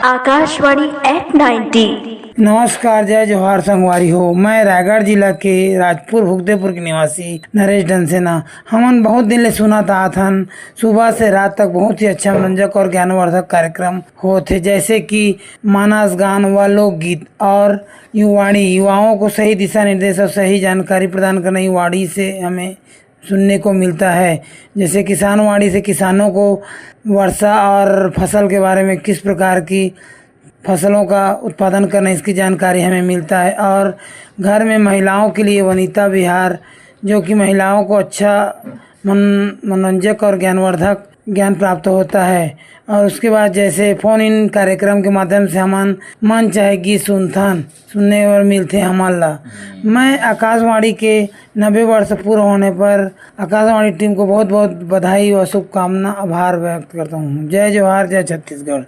Akashvani eight 90। नमस्कार, जय जोहार संगवारी हो। मैं रायगढ़ जिला के राजपुर भुगतेपुर के निवासी नरेश डंसेना। हमन बहुत दिन ले सुना था थन सुबह से रात तक बहुत ही अच्छा मनोरंजक और ज्ञानवर्धक कार्यक्रम होते, जैसे कि मानस गान व लोकगीत और युवाणी। युवाओं को सही दिशा निर्देश और सही जानकारी प्रदान करना युवाणी से हमें सुनने को मिलता है। जैसे किसानवाड़ी से किसानों को वर्षा और फसल के बारे में किस प्रकार की फसलों का उत्पादन करना, इसकी जानकारी हमें मिलता है। और घर में महिलाओं के लिए वनिता विहार, जो कि महिलाओं को अच्छा मनोरंजक और ज्ञानवर्धक ज्ञान प्राप्त होता है। और उसके बाद जैसे फ़ोन इन कार्यक्रम के माध्यम से हमन मन चाहे गीत सुनने और मिलते हमारा। मैं आकाशवाणी के 90 वर्ष पूर्ण होने पर आकाशवाणी टीम को बहुत बहुत बधाई और शुभकामना आभार व्यक्त करता हूँ। जय जोहार, जय छत्तीसगढ़।